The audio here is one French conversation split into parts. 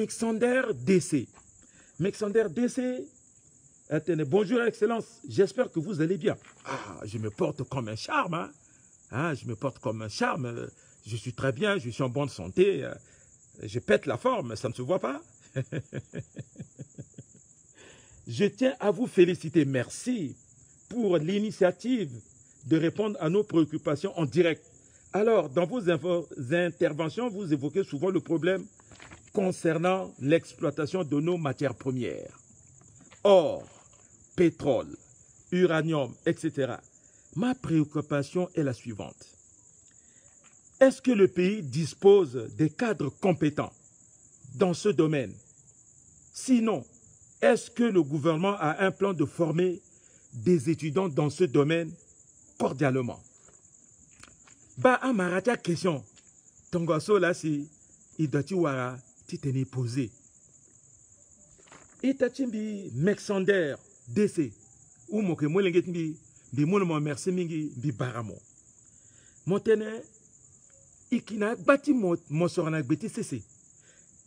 Mexander DC. Mexander DC, attendez, bonjour Excellence, j'espère que vous allez bien. Ah, je me porte comme un charme, hein. Ah, je me porte comme un charme, je suis très bien, je suis en bonne santé, je pète la forme, ça ne se voit pas. Je tiens à vous féliciter, merci pour l'initiative de répondre à nos préoccupations en direct. Alors, dans vos interventions, vous évoquez souvent le problème concernant l'exploitation de nos matières premières. Or, pétrole, uranium, etc. Ma préoccupation est la suivante. Est-ce que le pays dispose des cadres compétents dans ce domaine? Sinon, est-ce que le gouvernement a un plan de former des étudiants dans ce domaine cordialement? Bah, à ma question, ton gosso là, si il doit y avoir, tu t'es posé. Et tu as Mexander DC, ou mon que moi l'engagement, bi mon merci mingi bi baramo. Montene, ikina bati mon sorana beti cessé.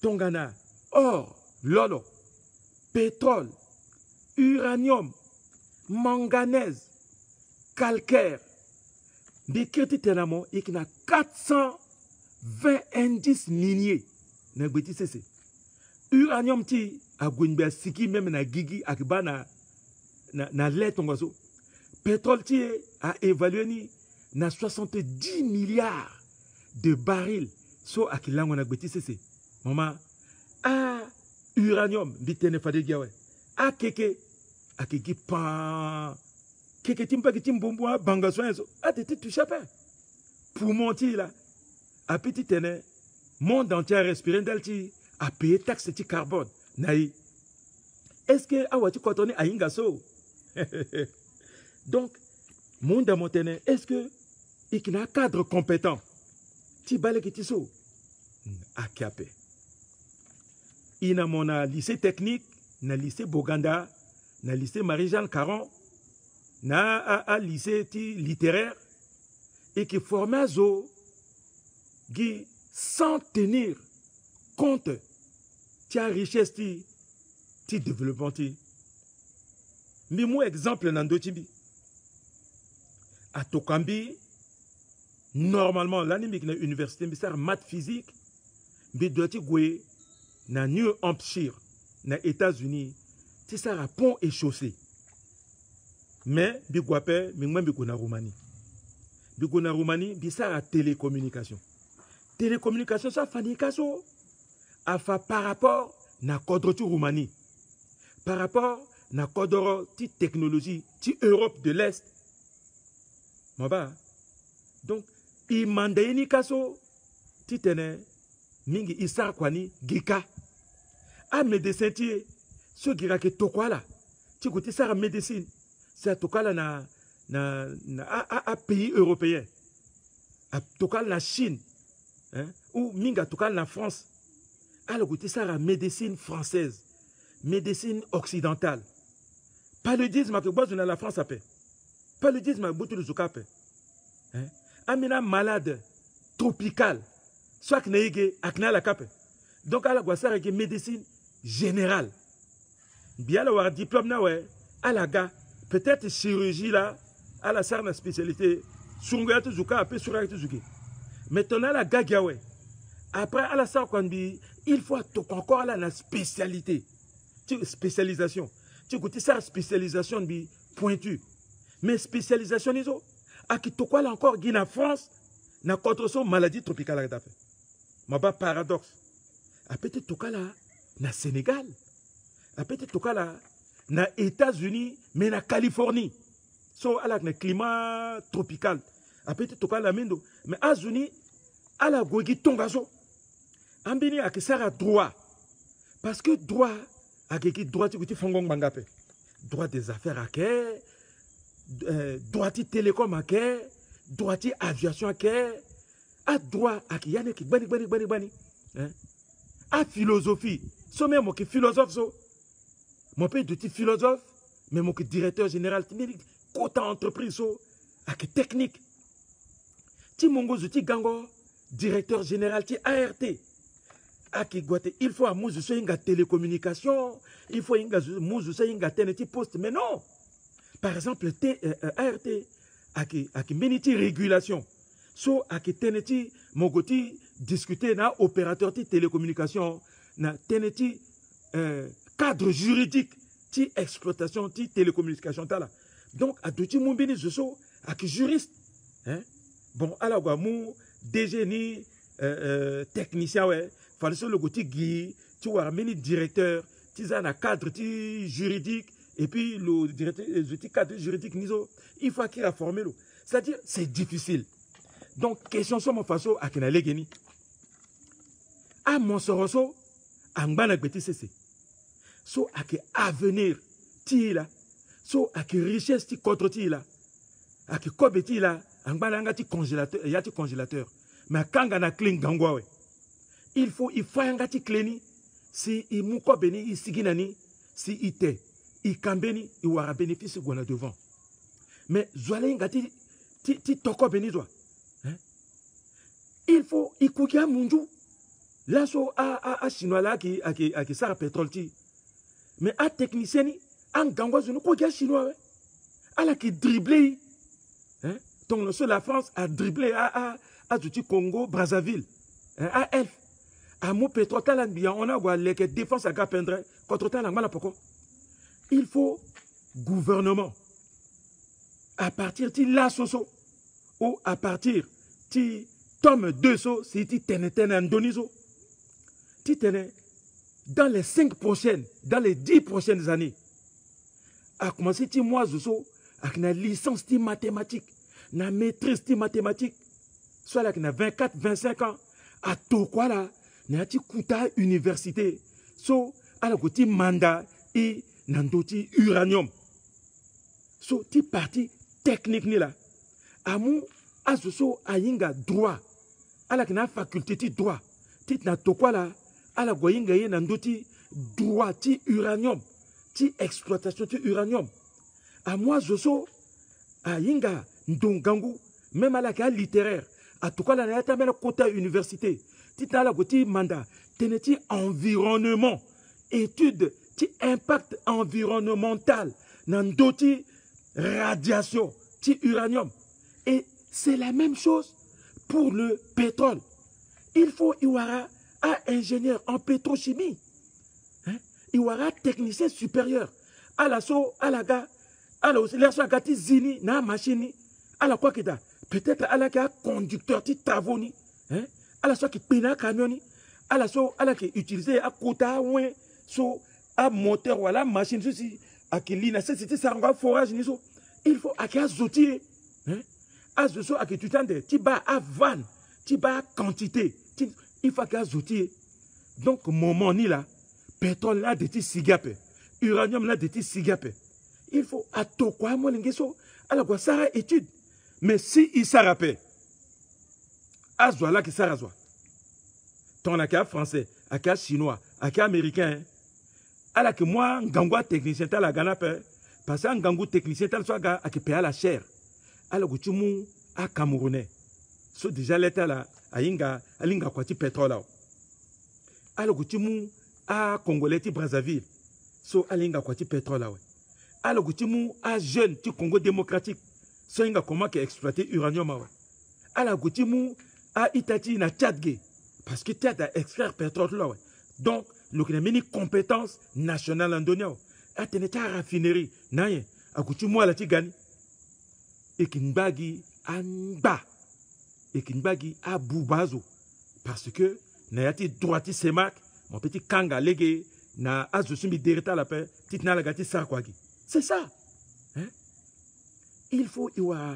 Tongana, or, lolo, pétrole, uranium, manganèse, calcaire. Des crédits tenamment, il y a 420 indices miniers. Uranium ti a gwenbe siki même na gigi akiba na let ongazo. Pétrole ti a évalué ni na 70 milliards de barils so akilango na gbeti sese. Maman, uranium bitene fade giawe. A keke akiki pan keke timpa ki timbombo banga soenzo a tete tu chapé. Pour monter là, a petit tene monde entier respirer d'alti a payer taxe de carbone. Naï. Est-ce que awati kotone a ingaso? Donc, monde montene, est-ce que il y a un cadre compétent? Ti bale ki tiso a kiapé. Il y a mon lycée technique, na lycée Boganda, na lycée Marie-Jeanne Caron, na lycée littéraire, et qui formait zo qui sans tenir compte de la richesse ti développement ti. Mais moi exemple nando tibi. À Tokambi, normalement l'année na université mais ça maths physique, mais doit ti gwe na New Hampshire, na États-Unis, ti ça pont et chaussée. Mais bi guapé mais moi bi na Roumanie. Bigona Roumanie, bisara télécommunication. Télécommunication, ça fait kaso. Afa par rapport na kodrotu Roumanie. Par rapport na kodoro ti technologie, ti Europe de l'Est. Maba. Donc, il mandaini kaso, ti tene, mingi isar kwani, gika. A médecin ti, ce gira ke tokwala. Ti koute sara médecine. C'est tokwala à pays européens, à total la Chine, hein, ou minga total la France, à l'écouter ça la médecine française, médecine occidentale. Paludisme que bois la France a fait, paludisme que le Zoukapé, hein, amina malade tropicale, soit que neige akna la cape, donc à la guassa avec médecine générale. Bien le diplôme na ouais, à la gars, peut-être chirurgie là. À la sarna spécialité, Sungayatu Zuka, après Surayatu Zuki. Maintenant, la Gagiawe. Après, à la sarkwandi, il faut encore la spécialité. Spécialisation. Tu goûtes ça, spécialisation bi pointue. Mais spécialisation, ils ont. À qui tokwa là encore, Guinée, France, na contre son maladie tropicale à fait. Ma ba paradoxe. À peut-être tokwa là, na Sénégal. À peut-être tokwa là, na États-Unis, mais na Californie. So à la climat tropical. Après tout cas la mendo. Mais à Zuni, à la gogi tongazo. Ambini a que ça droit. Parce que droit, a que droit tu fongong bangape. Droit des affaires à que, droit de télécom à que, droit de aviation à que, à droit à qui yane qui bani. À philosophie. So même qui philosophe so. Mon père de philosophe, mais mon directeur général quota entreprise avec technique. Ti mongo zuti gango directeur général ti ART. il faut à Mouzu Soyinga télécommunication, il faut à Mouzu Soyinga teneti poste, mais non. Par exemple, ART, aki meniti régulation. So, aki teneti mogoti discuter na opérateur de télécommunication, na teneti cadre juridique ti exploitation ti télécommunication tala. Donc, à douti moumbini zoso, aki juriste. Hein? Bon, alors, mou, DG ni technicien, ouais. Fallait sur le côté Guy, tu vois, mini directeur, tu as un cadre juridique, et puis le directeur, le cadre juridique, il faut qu'il a formé. C'est-à-dire, c'est difficile. Donc, question sur mon façon, à Kenale Geni. À mon soroso, à Mbana Beti Sese. So, à que avenir, ti là. So, à que richesse, ti contre ti là. À que kobeti là, à Mbana ti congélateur, y a ti congélateur. Mais quand on a clean gangwa, ouais. Il faut un gâti cléni. Si il mouko beni, il siginani, si il te, il kambeni, il aura bénéfice qu'on a devant. Mais zoale ngati, ti toko beni zoa. Il faut, il koukia munju. Là, so, a chinois là, qui sert à pétrole ti. Mais à technicien ni, en gangwa zonu, koukia chinois, à la qui dribble, donc, la France a dribblé à Congo, Brazzaville, à Elf. À mon pétrole, on a les défense à Gapendre contre pourquoi il faut gouvernement à partir de la soso ou à partir de tome 2 so si tu tenais Indoniso tu tenais dans les 5 prochaines dans les 10 prochaines années à commencer ti moi so avec une licence de mathématiques na maîtrise de mathématiques soit là qui a 24 25 ans à tout quoi là Nati kuta université so ala koti mandat et nandoti uranium so ti parti technique ni la amu asoso ayinga droit ala kina faculté ti droit ti na tokwa la ala goyinga ye nandoti droit ti uranium ti exploitation ti uranium amu asoso ayinga ndongangu même ala ka littéraire a tokwa la na ta mena kota université Tita la goti mandat, teneti environnement, étude, ti impact environnemental, nandoti radiation, ti uranium. Et c'est la même chose pour le pétrole. Il faut y aura un ingénieur en pétrochimie, il y aura technicien supérieur, à la so, à la ga, à la aussi, l'air gati zini, na machine, à la quoi que peut-être à la ga conducteur ti tavoni, à la soit qui peine à camion, à la soit qui utilisé à quota ouin, so à moteur ou à la machine, ceci, à qui l'ina, c'était ça en forage, il faut à qui a zotier, à ce soit à qui tu t'endes, tu bats à van, tu bats à quantité, il faut qu'à zotier. Donc, moment ni là, pétrole là, de ti sigape, uranium là, de ti sigape. Il faut à tout quoi, moi, l'ingeso, à la quoi ça étude. Mais si il s'arrête, Azwa là qui s'arrête. Ton aka français, aka chinois, aka américain. Alors que moi, ngangwa technicien tal la gana pe, parce que ngangou technicien tal soit ga ake paye la chair. Alors que tu mou a camerounais. So déjà l'état là, ayinga alinga kwati pétrole là. Alors que tu mou a congolais ti Brazzaville. So alinga kwati pétrole là. Alors que tu mou a jeune ti Congo démocratique. So inga comment que exploiter uranium là. Alors que tu mou à Itati na Tchadge parce que Tchad a extraire pétrole là. Donc le mini compétence nationale en Donia. A teneta raffinerie naye a coutu moi la tigani et kinbagi anba et kinbagi a boubazo parce que nayati droiti semak mon petit kanga légué na azusumi derita la paix titna la gati sarkwagi. C'est ça. Hein? Il faut y avoir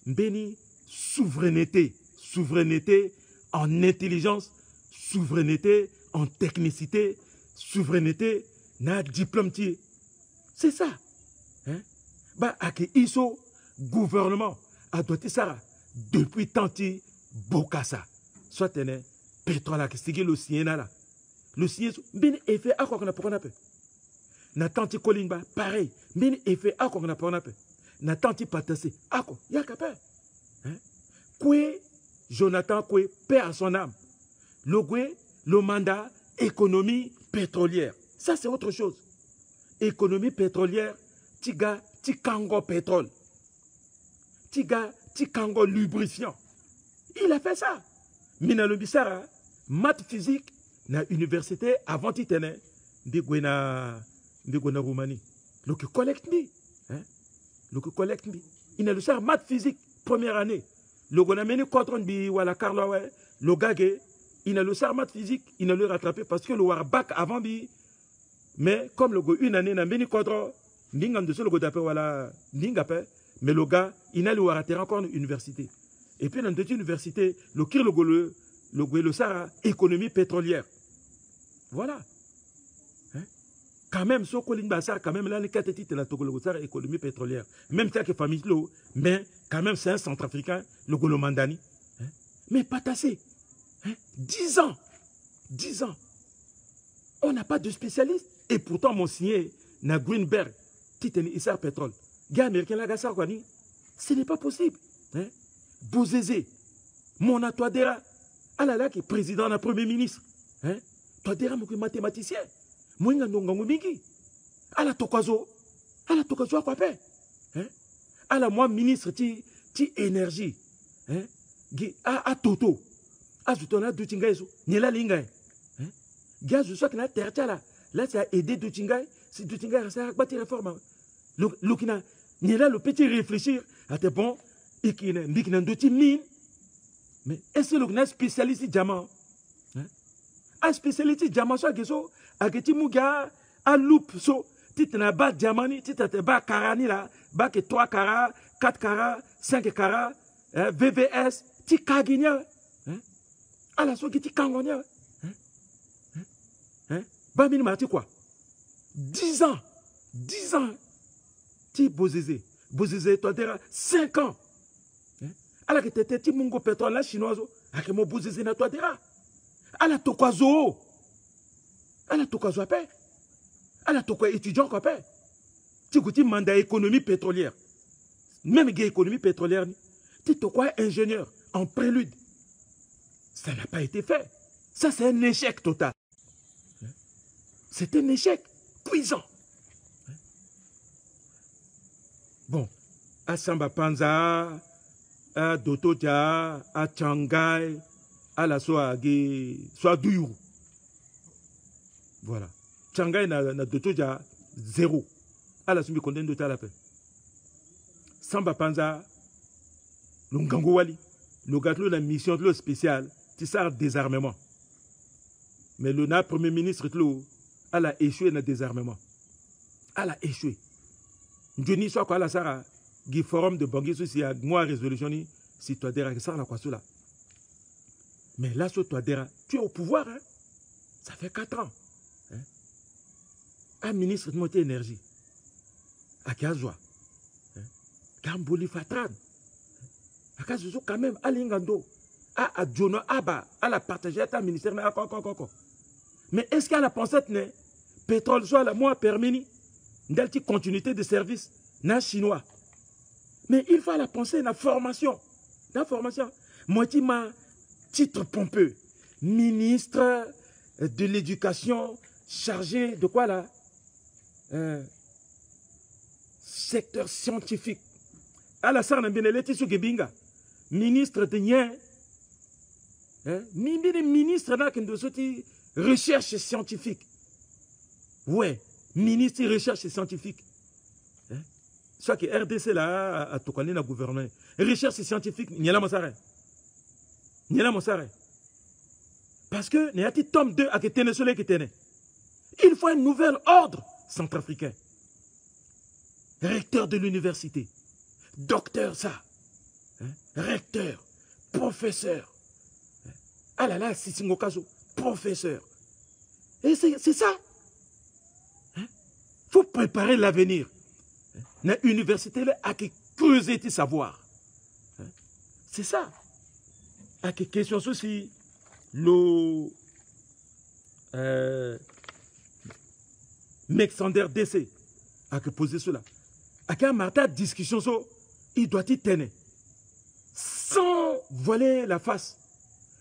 béni souveraineté. Souveraineté en intelligence, souveraineté en technicité, souveraineté na diplôme. C'est ça. Hein? Bah, à qui iso gouvernement a doté ça depuis tant de bokassa. Soit tene pétrole qui sigue le siena là. Le siena bien effet à quoi qu'on a pour on na tanti kolimba pareil. Bien effet à quoi qu'on a pour on na tanti patassé. À quoi? Ya capé. Hein? Quoi? Jonathan Koué, paix à son âme. Le Koué, le mandat économie pétrolière. Ça, c'est autre chose. Économie pétrolière, tiga, tikango pétrole. Tiga, tikango lubrifiant. Il a fait ça. Mina Lobissara, maths physique, na université avant titene, na Roumanie. Le que collecte mi. Le que collecte mi. Il a le sar maths physique, première année. Le gonameni contre bi wala Carlo, le gagé. Il a le sar maths physique, il a le rattrapé parce que le war bac avant bi. Mais comme le go une année na meni contre, n'ingam de ce le go d'appel wala n'ingapé. Mais le gars, il a le war atterri encore à l'université. Et puis dans deux universités, le kir le Sahara, économie pétrolière. Voilà. Hein? Quand même, ce qu'on a quand même là, les quatre titres, la Togo, le économie pétrolière. Même ça que famille, mais quand même, c'est un centrafricain, le Golo Mandani. Hein? Mais pas tassé. Hein? 10 ans. 10 ans. On n'a pas de spécialiste. Et pourtant, mon signé, na Greenberg, titre Issar Pétrole. Gars américain, là, ça, quoi, ce n'est pas possible. Hein? Bouzézé, Mona Touadéra, alala qui est président et premier ministre. Hein? Touadéra, mon mathématicien. Mouinga Ndongango Mingi. Ala Tokazo à quoi faire? Hein? Ala moi ministre ti énergie. Hein? A Toto. A Zoutona Doutingaï. Niela Lingay. Hein? Gaz, je sais que la terre là. Là, ça a aidé Doutingaï. Si Doutingaï, ça a bâti réforme. L'Okina, Niela le petit réfléchir. À tes bons. Et qui est mine. Mais est-ce que le spécialiste diamant? Un spécialiste diamant, soit que so, à que tu mouga, à loupe, so, tu n'as pas diamant, tu n'as pas carani là, bas que 3 carats, 4 carats, 5 carats, VVS, tu kagigna. À la so que tu kangonia. Bah, minima, tu quoi? 10 ans. 10 ans. Tu bozézé. Bozézé, toi, 5 ans. Alors que tu étais mungo pétrole là chinois, à que mon bouzé na toi dira. À la tokwazo. À la tokwazo à paix. À la tokwa étudiant à paix. Tu goûtes mandat économie pétrolière. Même économie pétrolière, tu tokwa ingénieur en prélude. Ça n'a pas été fait. Ça, c'est un échec total. C'est un échec cuisant. Bon, à Samba Panza, à Dotoja, à Changai, à la soit Douyou. Voilà. Changai na Dotoja, 0. À la somme condamné de la paix. Samba Panza, le Ngangouali, le gâteau de la mission spéciale, c'est ça, désarmement. Mais le premier ministre, elle a échoué dans le désarmement. Elle a échoué. Johnny soit quoi la Sarah, du forum de Bangui social, moi résolution si toi dera ça la quoi cela. Mais là sur toi dera, tu es au pouvoir hein. Ça fait 4 ans. Hein? Un ministre de monter énergie. À Kazwa. Gamboli Fatran. À Kazwa quand même à Lingando. À Djono Aba, à la partager à ta ministère mais est-ce qu'elle a pensé que pétrole soit la moins permis d'une continuité de service na chinois? Mais il faut la penser la formation. La formation. Moi, tu m'as titre pompeux. Ministre de l'éducation chargé de quoi là? Secteur scientifique. Alassane Beneleti Sougebinga. Ministre de Nien. Ministre là qui nous recherche scientifique. Ouais, ministre de recherche scientifique. Soit que RDC là, à tout connaître le gouvernement. Recherche scientifique, n'y a la monsare. N'y a la monsare. Parce que, n'y a pas tome 2 à qui tenait soleil qui tenait. Il faut un nouvel ordre centrafricain. Recteur de l'université. Docteur ça. Recteur. Professeur. Ah là là, Sissingokazo. Professeur. Et c'est ça. Il faut préparer l'avenir. La université a creuser tes savoirs. C'est ça. À quelle question aussi le Mexander DC a que poser cela. À quel Martha discussion il doit y tenir sans voiler la face,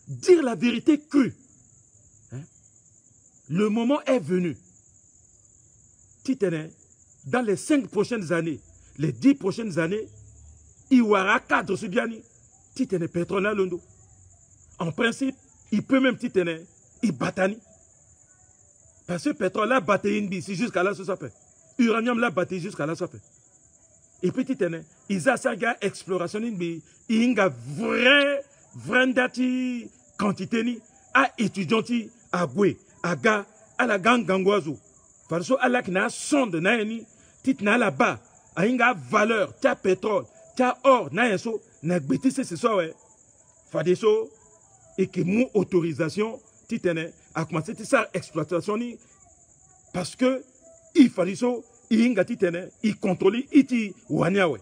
dire la vérité crue. le moment est venu. Titene, dans les 5 prochaines années, les 10 prochaines années, il y aura 4 subiani. Titene pétrole à Londo. En principe, il peut même titene, il batani. Parce que pétrole là batté c'est jusqu'à là ça peut. Uranium là batté jusqu'à là ça peut. Et puis titene, ils ont ça exploration il y a vrai dati quantité ni à étudianti à Goué, à Ga, à la gang gangwazo. Parce que à la kina sonde na ni titna là-bas, a une valeur, tia pétrole, tia or na yeso na gbetise c'est ça ouais. Fadeso et que mon autorisation titene a commencé ça exploitation ni parce que il fallait ça il inga titene il contrôle iti wanya ouais.